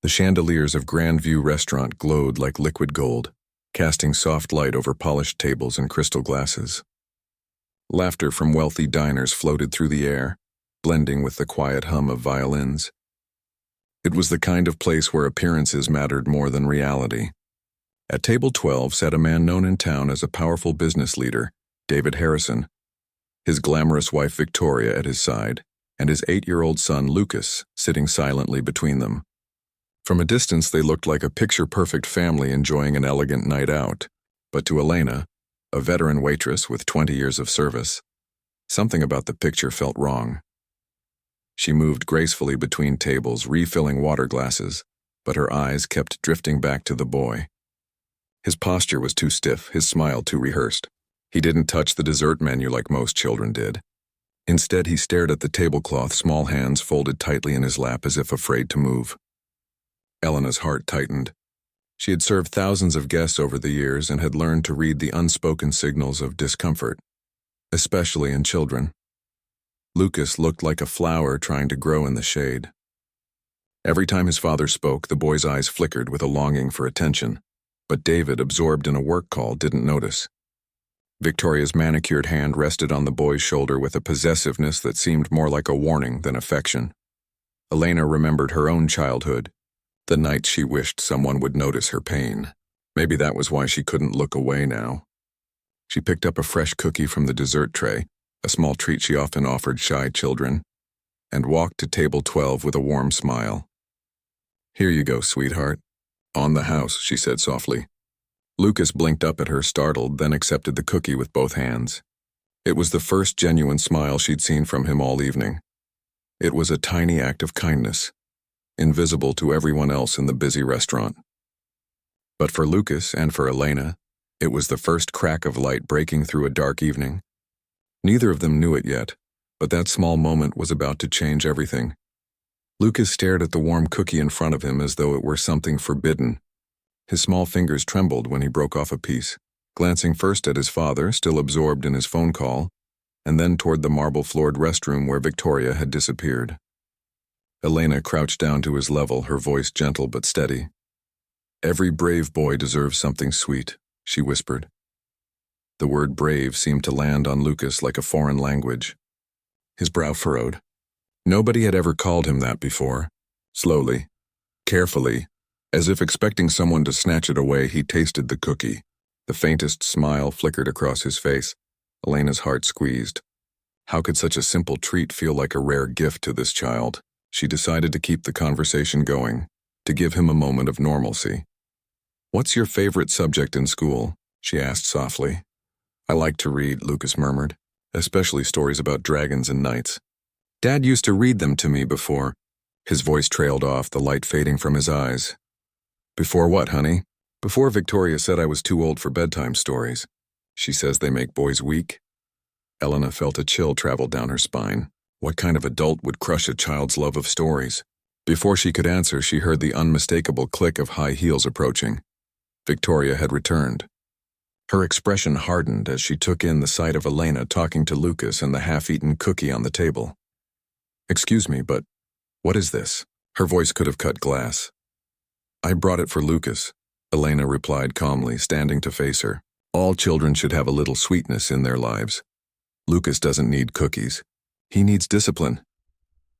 The chandeliers of Grandview Restaurant glowed like liquid gold, casting soft light over polished tables and crystal glasses. Laughter from wealthy diners floated through the air, blending with the quiet hum of violins. It was the kind of place where appearances mattered more than reality. At table 12 sat a man known in town as a powerful business leader, David Harrison, his glamorous wife Victoria at his side, and his 8-year-old son Lucas sitting silently between them. From a distance they looked like a picture-perfect family enjoying an elegant night out, but to Elena, a veteran waitress with 20 years of service, something about the picture felt wrong. She moved gracefully between tables, refilling water glasses, but her eyes kept drifting back to the boy. His posture was too stiff, his smile too rehearsed. He didn't touch the dessert menu like most children did. Instead, he stared at the tablecloth, small hands folded tightly in his lap as if afraid to move. Elena's heart tightened. She had served thousands of guests over the years and had learned to read the unspoken signals of discomfort, especially in children. Lucas looked like a flower trying to grow in the shade. Every time his father spoke, the boy's eyes flickered with a longing for attention, but David, absorbed in a work call, didn't notice. Victoria's manicured hand rested on the boy's shoulder with a possessiveness that seemed more like a warning than affection. Elena remembered her own childhood, the nights she wished someone would notice her pain. Maybe that was why she couldn't look away now. She picked up a fresh cookie from the dessert tray, a small treat she often offered shy children, and walked to table 12 with a warm smile. "Here you go, sweetheart." "On the house," she said softly. Lucas blinked up at her, startled, then accepted the cookie with both hands. It was the first genuine smile she'd seen from him all evening. It was a tiny act of kindness, invisible to everyone else in the busy restaurant. But for Lucas and for Elena, it was the first crack of light breaking through a dark evening. Neither of them knew it yet, but that small moment was about to change everything. Lucas stared at the warm cookie in front of him as though it were something forbidden. His small fingers trembled when he broke off a piece, glancing first at his father, still absorbed in his phone call, and then toward the marble-floored restroom where Victoria had disappeared. Elena crouched down to his level, her voice gentle but steady. "Every brave boy deserves something sweet," she whispered. The word brave seemed to land on Lucas like a foreign language. His brow furrowed. Nobody had ever called him that before. Slowly, carefully, as if expecting someone to snatch it away, he tasted the cookie. The faintest smile flickered across his face. Elena's heart squeezed. How could such a simple treat feel like a rare gift to this child? She decided to keep the conversation going, to give him a moment of normalcy. "What's your favorite subject in school?" she asked softly. "I like to read," Lucas murmured, "especially stories about dragons and knights. Dad used to read them to me before." His voice trailed off, the light fading from his eyes. "Before what, honey?" "Before Victoria said I was too old for bedtime stories. She says they make boys weak." Elena felt a chill travel down her spine. What kind of adult would crush a child's love of stories? Before she could answer, she heard the unmistakable click of high heels approaching. Victoria had returned. Her expression hardened as she took in the sight of Elena talking to Lucas and the half-eaten cookie on the table. "Excuse me, but what is this?" Her voice could have cut glass. "I brought it for Lucas," Elena replied calmly, standing to face her. "All children should have a little sweetness in their lives. Lucas doesn't need cookies. He needs discipline."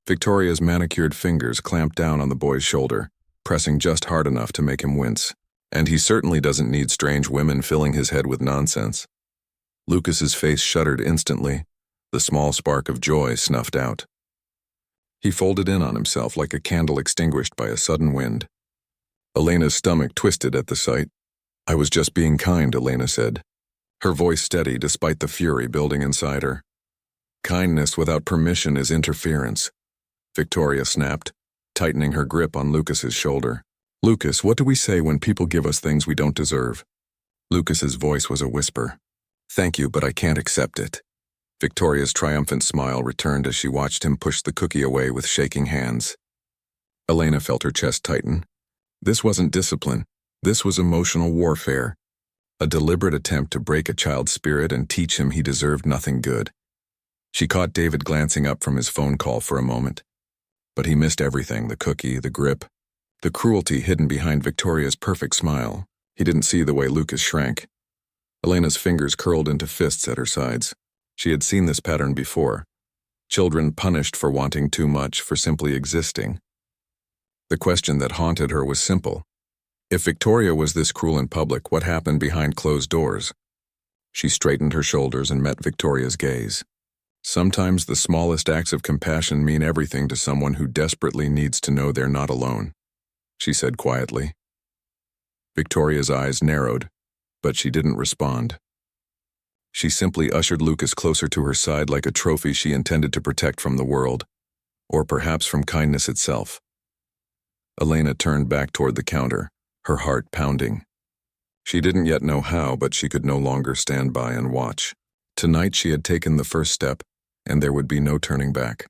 Victoria's manicured fingers clamped down on the boy's shoulder, pressing just hard enough to make him wince. "And he certainly doesn't need strange women filling his head with nonsense." Lucas's face shuddered instantly, the small spark of joy snuffed out. He folded in on himself like a candle extinguished by a sudden wind. Elena's stomach twisted at the sight. "I was just being kind," Elena said, her voice steady despite the fury building inside her. "Kindness without permission is interference," Victoria snapped, tightening her grip on Lucas's shoulder. "Lucas, what do we say when people give us things we don't deserve?" Lucas's voice was a whisper. "Thank you, but I can't accept it." Victoria's triumphant smile returned as she watched him push the cookie away with shaking hands. Elena felt her chest tighten. This wasn't discipline. This was emotional warfare. A deliberate attempt to break a child's spirit and teach him he deserved nothing good. She caught David glancing up from his phone call for a moment. But he missed everything, the cookie, the grip. The cruelty hidden behind Victoria's perfect smile. He didn't see the way Lucas shrank. Elena's fingers curled into fists at her sides. She had seen this pattern before. Children punished for wanting too much, for simply existing. The question that haunted her was simple. If Victoria was this cruel in public, what happened behind closed doors? She straightened her shoulders and met Victoria's gaze. Sometimes the smallest acts of compassion mean everything to someone who desperately needs to know they're not alone, she said quietly. Victoria's eyes narrowed, but she didn't respond. She simply ushered Lucas closer to her side like a trophy she intended to protect from the world, or perhaps from kindness itself. Elena turned back toward the counter, her heart pounding. She didn't yet know how, but she could no longer stand by and watch. Tonight she had taken the first step, and there would be no turning back.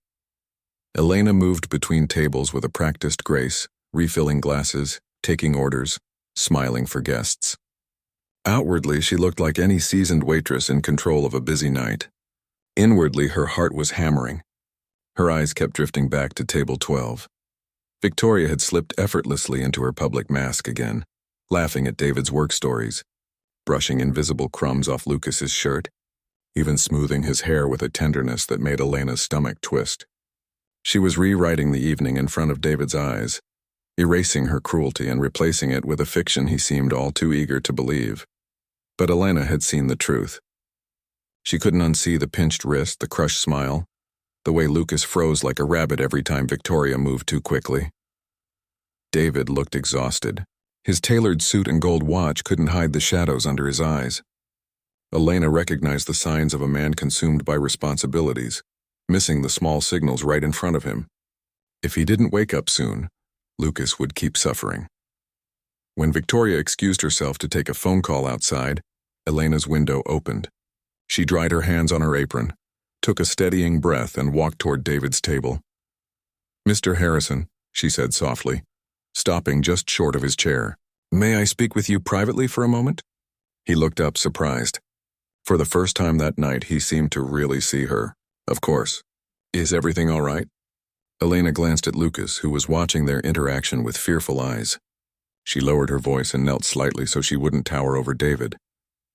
Elena moved between tables with a practiced grace, refilling glasses, taking orders, smiling for guests. Outwardly, she looked like any seasoned waitress in control of a busy night. Inwardly, her heart was hammering. Her eyes kept drifting back to table 12. Victoria had slipped effortlessly into her public mask again, laughing at David's work stories, brushing invisible crumbs off Lucas's shirt, even smoothing his hair with a tenderness that made Elena's stomach twist. She was rewriting the evening in front of David's eyes, erasing her cruelty and replacing it with a fiction he seemed all too eager to believe. But Elena had seen the truth. She couldn't unsee the pinched wrist, the crushed smile, the way Lucas froze like a rabbit every time Victoria moved too quickly. David looked exhausted. His tailored suit and gold watch couldn't hide the shadows under his eyes. Elena recognized the signs of a man consumed by responsibilities, missing the small signals right in front of him. If he didn't wake up soon, Lucas would keep suffering. When Victoria excused herself to take a phone call outside, Elena's window opened. She dried her hands on her apron, took a steadying breath, and walked toward David's table. "Mr. Harrison," she said softly, stopping just short of his chair. "May I speak with you privately for a moment?" He looked up, surprised. For the first time that night, he seemed to really see her. "Of course. Is everything all right?" Elena glanced at Lucas, who was watching their interaction with fearful eyes. She lowered her voice and knelt slightly so she wouldn't tower over David.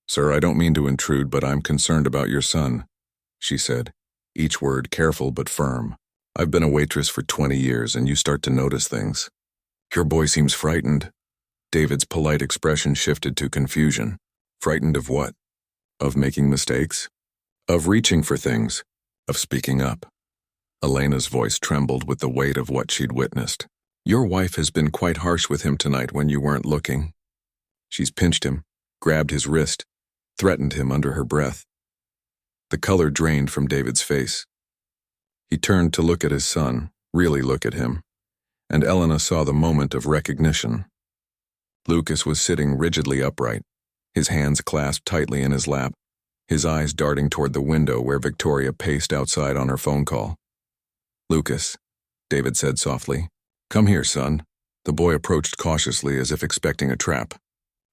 "Sir, I don't mean to intrude, but I'm concerned about your son," she said, each word careful but firm. "I've been a waitress for 20 years, and you start to notice things." "Your boy seems frightened." David's polite expression shifted to confusion. "Frightened of what? Of making mistakes? Of reaching for things? Of speaking up?" Elena's voice trembled with the weight of what she'd witnessed. "Your wife has been quite harsh with him tonight when you weren't looking. She's pinched him, grabbed his wrist, threatened him under her breath." The color drained from David's face. He turned to look at his son, really look at him, and Elena saw the moment of recognition. Lucas was sitting rigidly upright, his hands clasped tightly in his lap, his eyes darting toward the window where Victoria paced outside on her phone call. "Lucas," David said softly. "Come here, son." The boy approached cautiously as if expecting a trap.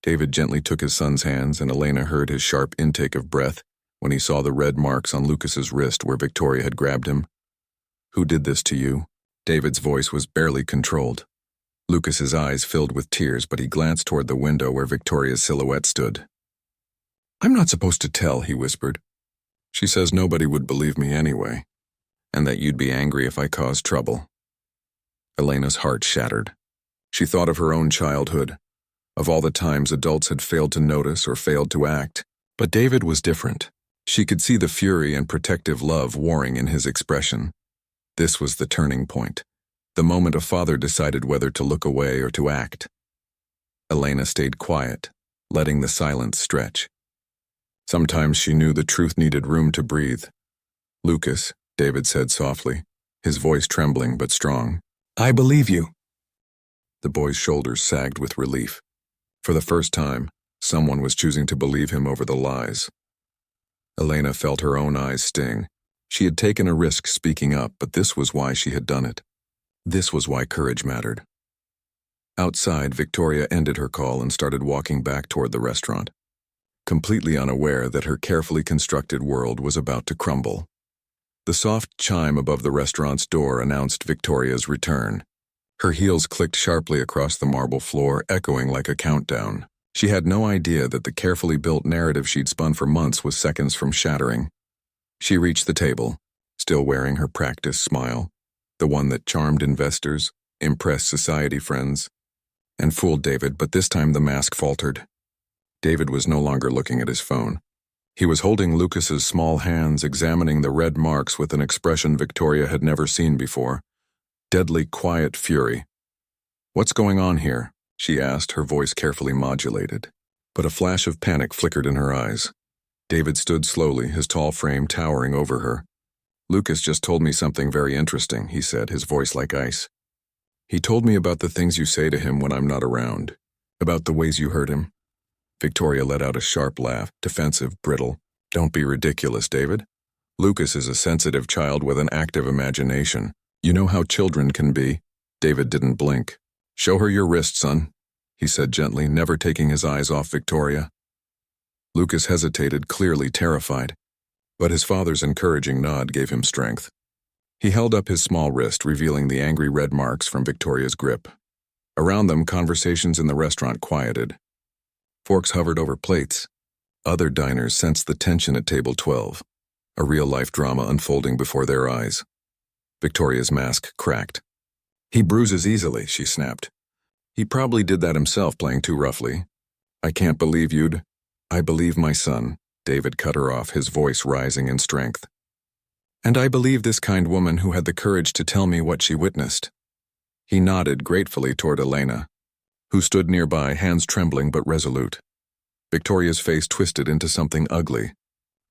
David gently took his son's hands, and Elena heard his sharp intake of breath when he saw the red marks on Lucas's wrist where Victoria had grabbed him. "Who did this to you?" David's voice was barely controlled. Lucas's eyes filled with tears, but he glanced toward the window where Victoria's silhouette stood. "I'm not supposed to tell," he whispered. "She says nobody would believe me anyway, and that you'd be angry if I caused trouble." Elena's heart shattered. She thought of her own childhood, of all the times adults had failed to notice or failed to act. But David was different. She could see the fury and protective love warring in his expression. This was the turning point, the moment a father decided whether to look away or to act. Elena stayed quiet, letting the silence stretch. Sometimes she knew the truth needed room to breathe. "Lucas," David said softly, his voice trembling but strong. "I believe you." The boy's shoulders sagged with relief. For the first time, someone was choosing to believe him over the lies. Elena felt her own eyes sting. She had taken a risk speaking up, but this was why she had done it. This was why courage mattered. Outside, Victoria ended her call and started walking back toward the restaurant, completely unaware that her carefully constructed world was about to crumble. The soft chime above the restaurant's door announced Victoria's return. Her heels clicked sharply across the marble floor, echoing like a countdown. She had no idea that the carefully built narrative she'd spun for months was seconds from shattering. She reached the table, still wearing her practiced smile, the one that charmed investors, impressed society friends, and fooled David, but this time the mask faltered. David was no longer looking at his phone. He was holding Lucas's small hands, examining the red marks with an expression Victoria had never seen before. Deadly quiet fury. "What's going on here?" she asked, her voice carefully modulated. But a flash of panic flickered in her eyes. David stood slowly, his tall frame towering over her. "Lucas just told me something very interesting," he said, his voice like ice. "He told me about the things you say to him when I'm not around, about the ways you hurt him." Victoria let out a sharp laugh, defensive, brittle. "Don't be ridiculous, David. Lucas is a sensitive child with an active imagination. You know how children can be." David didn't blink. "Show her your wrist, son," he said gently, never taking his eyes off Victoria. Lucas hesitated, clearly terrified, but his father's encouraging nod gave him strength. He held up his small wrist, revealing the angry red marks from Victoria's grip. Around them, conversations in the restaurant quieted. Forks hovered over plates. Other diners sensed the tension at table 12, a real-life drama unfolding before their eyes. Victoria's mask cracked. "He bruises easily," she snapped. "He probably did that himself, playing too roughly. I can't believe you'd—" "I believe my son," David cut her off, his voice rising in strength. "And I believe this kind woman who had the courage to tell me what she witnessed." He nodded gratefully toward Elena, who stood nearby, hands trembling but resolute. Victoria's face twisted into something ugly,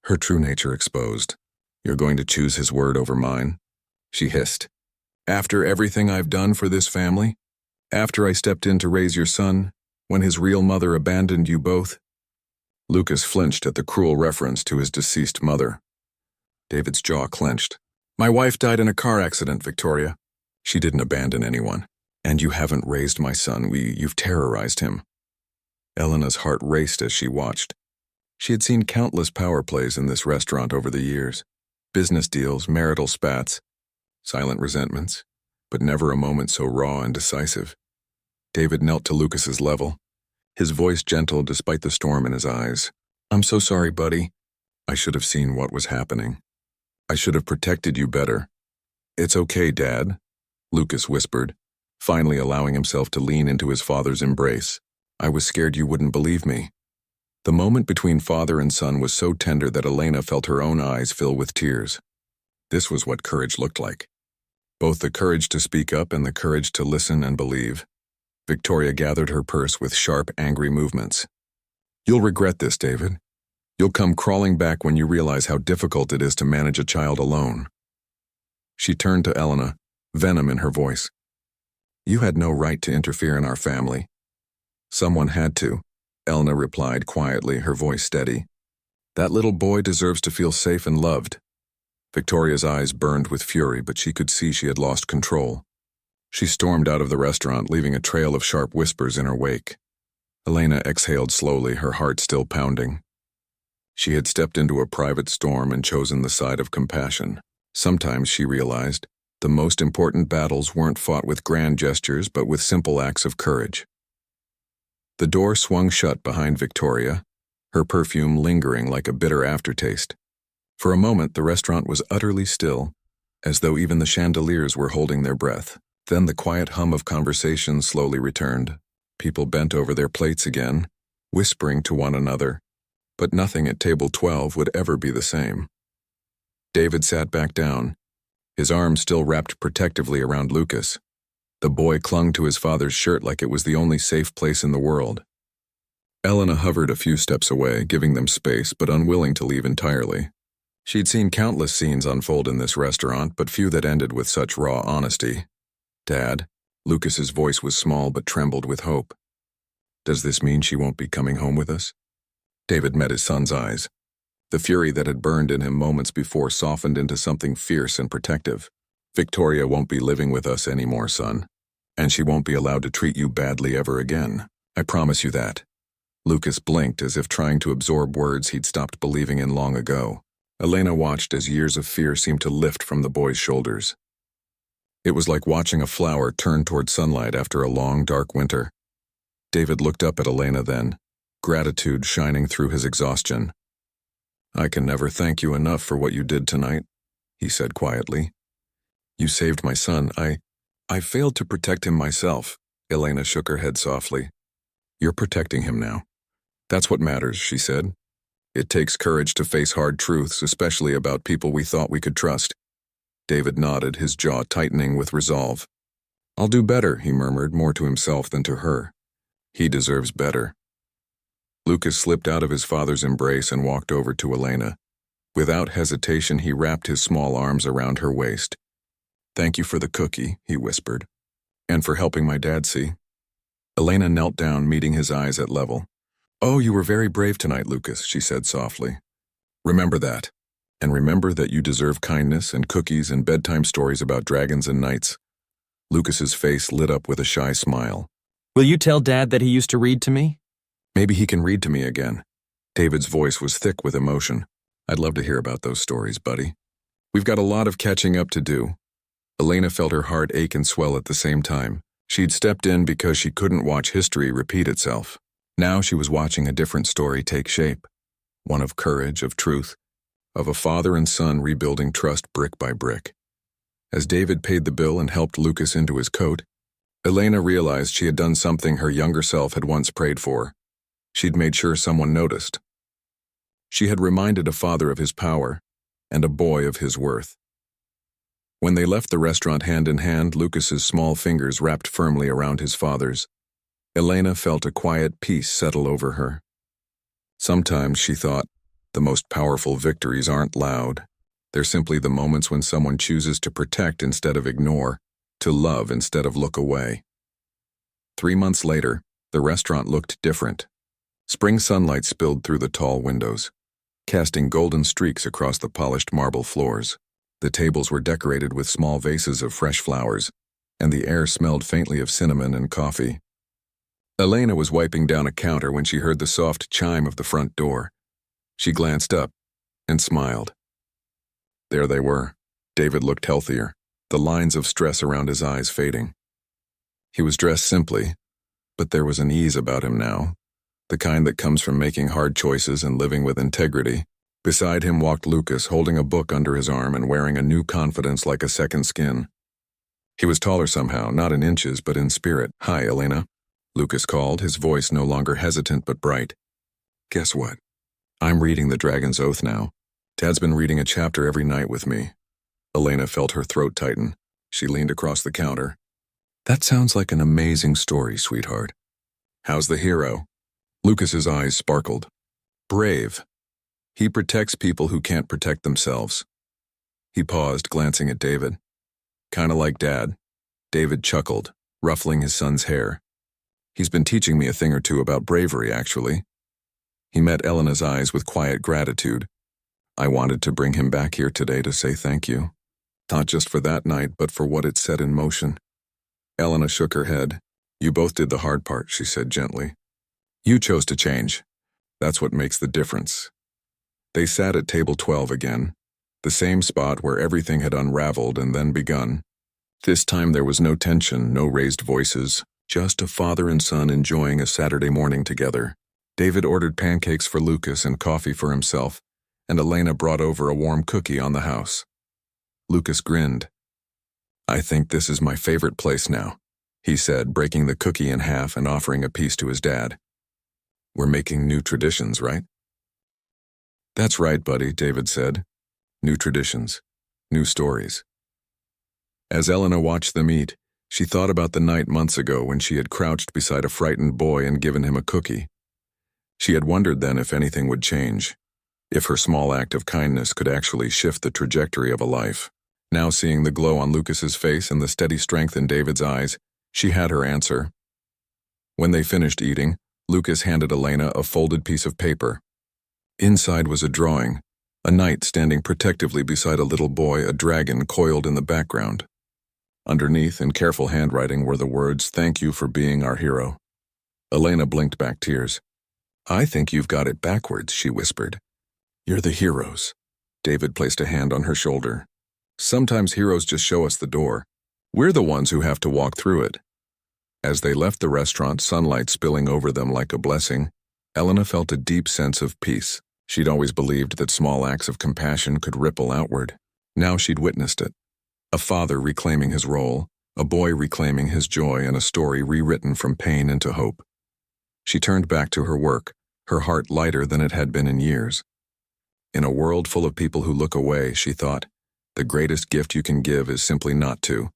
her true nature exposed. "You're going to choose his word over mine?" she hissed. "After everything I've done for this family? After I stepped in to raise your son, when his real mother abandoned you both?" Lucas flinched at the cruel reference to his deceased mother. David's jaw clenched. "My wife died in a car accident, Victoria. She didn't abandon anyone. And you haven't raised my son. You've terrorized him." Elena's heart raced as she watched. She had seen countless power plays in this restaurant over the years. Business deals, marital spats, silent resentments, but never a moment so raw and decisive. David knelt to Lucas's level, his voice gentle despite the storm in his eyes. "I'm so sorry, buddy. I should have seen what was happening. I should have protected you better." "It's okay, Dad," Lucas whispered, finally allowing himself to lean into his father's embrace. "I was scared you wouldn't believe me." The moment between father and son was so tender that Elena felt her own eyes fill with tears. This was what courage looked like. Both the courage to speak up and the courage to listen and believe. Victoria gathered her purse with sharp, angry movements. "You'll regret this, David. You'll come crawling back when you realize how difficult it is to manage a child alone." She turned to Elena, venom in her voice. "You had no right to interfere in our family." "Someone had to," Elena replied quietly, her voice steady. "That little boy deserves to feel safe and loved." Victoria's eyes burned with fury, but she could see she had lost control. She stormed out of the restaurant, leaving a trail of sharp whispers in her wake. Elena exhaled slowly, her heart still pounding. She had stepped into a private storm and chosen the side of compassion. Sometimes, she realized, the most important battles weren't fought with grand gestures, but with simple acts of courage. The door swung shut behind Victoria, her perfume lingering like a bitter aftertaste. For a moment, the restaurant was utterly still, as though even the chandeliers were holding their breath. Then the quiet hum of conversation slowly returned. People bent over their plates again, whispering to one another, but nothing at table 12 would ever be the same. David sat back down, his arms still wrapped protectively around Lucas. The boy clung to his father's shirt like it was the only safe place in the world. Elena hovered a few steps away, giving them space but unwilling to leave entirely. She'd seen countless scenes unfold in this restaurant, but few that ended with such raw honesty. "Dad," Lucas's voice was small but trembled with hope. "Does this mean she won't be coming home with us?" David met his son's eyes. The fury that had burned in him moments before softened into something fierce and protective. "Victoria won't be living with us anymore, son. And she won't be allowed to treat you badly ever again. I promise you that." Lucas blinked as if trying to absorb words he'd stopped believing in long ago. Elena watched as years of fear seemed to lift from the boy's shoulders. It was like watching a flower turn toward sunlight after a long, dark winter. David looked up at Elena then, gratitude shining through his exhaustion. "I can never thank you enough for what you did tonight," he said quietly. "You saved my son. I failed to protect him myself." Elena shook her head softly. "You're protecting him now. That's what matters," she said. "It takes courage to face hard truths, especially about people we thought we could trust." David nodded, his jaw tightening with resolve. "I'll do better," he murmured, more to himself than to her. "He deserves better." Lucas slipped out of his father's embrace and walked over to Elena. Without hesitation, he wrapped his small arms around her waist. "Thank you for the cookie," he whispered. "And for helping my dad see." Elena knelt down, meeting his eyes at level. "Oh, you were very brave tonight, Lucas," she said softly. "Remember that. And remember that you deserve kindness and cookies and bedtime stories about dragons and knights." Lucas's face lit up with a shy smile. Will you tell Dad that he used to read to me? "Maybe he can read to me again." David's voice was thick with emotion. "I'd love to hear about those stories, buddy. We've got a lot of catching up to do." Elena felt her heart ache and swell at the same time. She'd stepped in because she couldn't watch history repeat itself. Now she was watching a different story take shape. One of courage, of truth, of a father and son rebuilding trust brick by brick. As David paid the bill and helped Lucas into his coat, Elena realized she had done something her younger self had once prayed for. She'd made sure someone noticed. She had reminded a father of his power and a boy of his worth. When they left the restaurant hand in hand, Lucas's small fingers wrapped firmly around his father's. Elena felt a quiet peace settle over her. Sometimes, she thought, the most powerful victories aren't loud. They're simply the moments when someone chooses to protect instead of ignore, to love instead of look away. 3 months later, the restaurant looked different. Spring sunlight spilled through the tall windows, casting golden streaks across the polished marble floors. The tables were decorated with small vases of fresh flowers, and the air smelled faintly of cinnamon and coffee. Elena was wiping down a counter when she heard the soft chime of the front door. She glanced up and smiled. There they were. David looked healthier, the lines of stress around his eyes fading. He was dressed simply, but there was an ease about him now, the kind that comes from making hard choices and living with integrity. Beside him walked Lucas, holding a book under his arm and wearing a new confidence like a second skin. He was taller somehow, not in inches, but in spirit. "Hi, Elena," Lucas called, his voice no longer hesitant but bright. "Guess what? I'm reading The Dragon's Oath now. Dad's been reading a chapter every night with me." Elena felt her throat tighten. She leaned across the counter. "That sounds like an amazing story, sweetheart. How's the hero?" Lucas's eyes sparkled. "Brave. He protects people who can't protect themselves." He paused, glancing at David. "Kinda like Dad." David chuckled, ruffling his son's hair. "He's been teaching me a thing or two about bravery, actually." He met Elena's eyes with quiet gratitude. "I wanted to bring him back here today to say thank you. Not just for that night, but for what it set in motion." Elena shook her head. "You both did the hard part," she said gently. "You chose to change. That's what makes the difference." They sat at table 12 again, the same spot where everything had unraveled and then begun. This time there was no tension, no raised voices, just a father and son enjoying a Saturday morning together. David ordered pancakes for Lucas and coffee for himself, and Elena brought over a warm cookie on the house. Lucas grinned. "I think this is my favorite place now," he said, breaking the cookie in half and offering a piece to his dad. "We're making new traditions, right?" "That's right, buddy," David said. "New traditions, new stories." As Elena watched them eat, she thought about the night months ago when she had crouched beside a frightened boy and given him a cookie. She had wondered then if anything would change, if her small act of kindness could actually shift the trajectory of a life. Now, seeing the glow on Lucas's face and the steady strength in David's eyes, she had her answer. When they finished eating, Lucas handed Elena a folded piece of paper. Inside was a drawing, a knight standing protectively beside a little boy, a dragon coiled in the background. Underneath, in careful handwriting, were the words, "Thank you for being our hero." Elena blinked back tears. "I think you've got it backwards," she whispered. "You're the heroes." David placed a hand on her shoulder. "Sometimes heroes just show us the door. We're the ones who have to walk through it. As they left the restaurant, sunlight spilling over them like a blessing, Elena felt a deep sense of peace. She'd always believed that small acts of compassion could ripple outward. Now she'd witnessed it. A father reclaiming his role, a boy reclaiming his joy, and a story rewritten from pain into hope. She turned back to her work, her heart lighter than it had been in years. In a world full of people who look away, she thought, the greatest gift you can give is simply not to.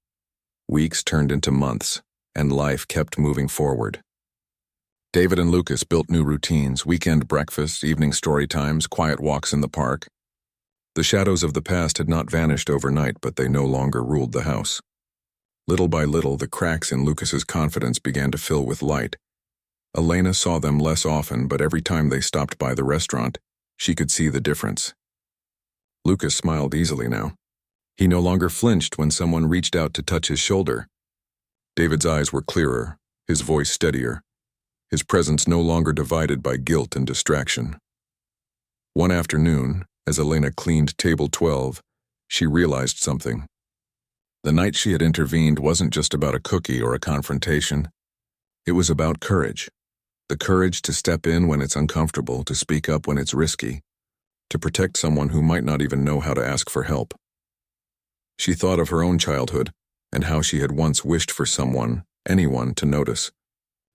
Weeks turned into months, and life kept moving forward. David and Lucas built new routines, weekend breakfasts, evening story times, quiet walks in the park. The shadows of the past had not vanished overnight, but they no longer ruled the house. Little by little, the cracks in Lucas's confidence began to fill with light. Elena saw them less often, but every time they stopped by the restaurant, she could see the difference. Lucas smiled easily now. He no longer flinched when someone reached out to touch his shoulder. David's eyes were clearer, his voice steadier, his presence no longer divided by guilt and distraction. One afternoon, as Elena cleaned table 12, she realized something. The night she had intervened wasn't just about a cookie or a confrontation. It was about courage. The courage to step in when it's uncomfortable, to speak up when it's risky, to protect someone who might not even know how to ask for help. She thought of her own childhood and how she had once wished for someone, anyone, to notice.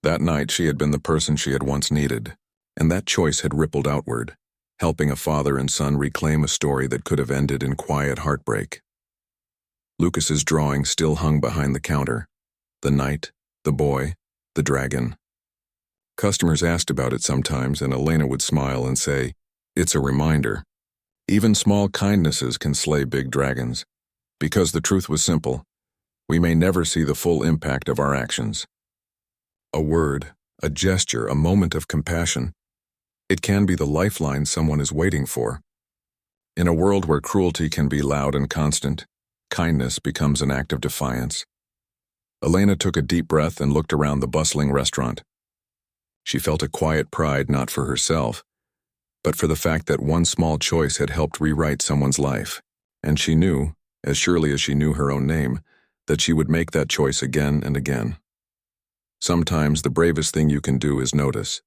That night she had been the person she had once needed, and that choice had rippled outward, helping a father and son reclaim a story that could have ended in quiet heartbreak. Lucas's drawing still hung behind the counter. The knight, the boy, the dragon. Customers asked about it sometimes, and Elena would smile and say, "It's a reminder. Even small kindnesses can slay big dragons." Because the truth was simple. We may never see the full impact of our actions. A word, a gesture, a moment of compassion. It can be the lifeline someone is waiting for. In a world where cruelty can be loud and constant, kindness becomes an act of defiance. Elena took a deep breath and looked around the bustling restaurant. She felt a quiet pride not for herself, but for the fact that one small choice had helped rewrite someone's life. And she knew, as surely as she knew her own name, that she would make that choice again and again. Sometimes the bravest thing you can do is notice.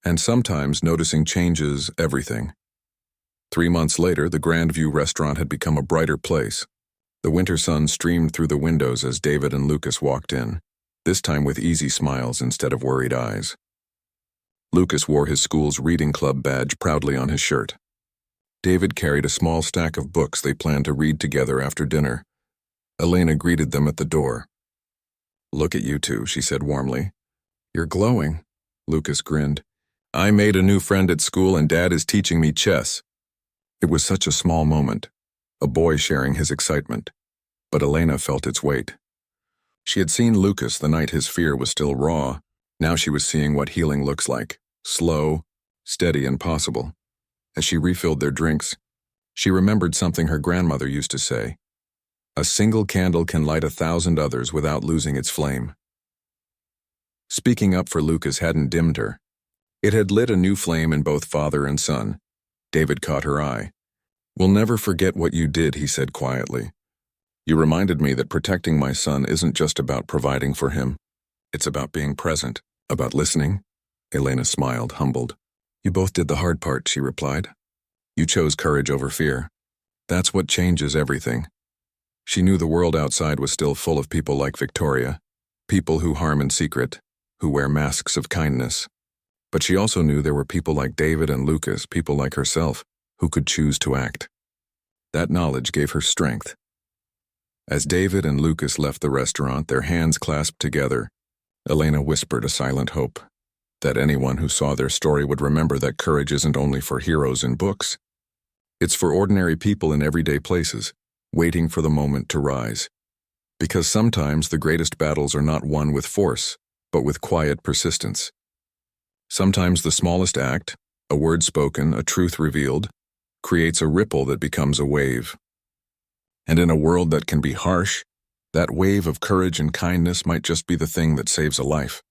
And sometimes noticing changes everything. 3 months later, the Grandview restaurant had become a brighter place. The winter sun streamed through the windows as David and Lucas walked in, this time with easy smiles instead of worried eyes. Lucas wore his school's reading club badge proudly on his shirt. David carried a small stack of books they planned to read together after dinner. Elena greeted them at the door. "Look at you two," she said warmly. "You're glowing." Lucas grinned. "I made a new friend at school and Dad is teaching me chess." It was such a small moment, a boy sharing his excitement, but Elena felt its weight. She had seen Lucas the night his fear was still raw. Now she was seeing what healing looks like, slow, steady, and possible. As she refilled their drinks, she remembered something her grandmother used to say. A single candle can light 1,000 others without losing its flame. Speaking up for Lucas hadn't dimmed her. It had lit a new flame in both father and son. David caught her eye. "We'll never forget what you did," he said quietly. "You reminded me that protecting my son isn't just about providing for him. It's about being present, about listening." Elena smiled, humbled. "You both did the hard part," she replied. "You chose courage over fear. That's what changes everything." She knew the world outside was still full of people like Victoria, people who harm in secret, who wear masks of kindness. But she also knew there were people like David and Lucas, people like herself, who could choose to act. That knowledge gave her strength. As David and Lucas left the restaurant, their hands clasped together, Elena whispered a silent hope that anyone who saw their story would remember that courage isn't only for heroes in books. It's for ordinary people in everyday places, waiting for the moment to rise. Because sometimes the greatest battles are not won with force, but with quiet persistence. Sometimes the smallest act, a word spoken, a truth revealed, creates a ripple that becomes a wave. And in a world that can be harsh, that wave of courage and kindness might just be the thing that saves a life.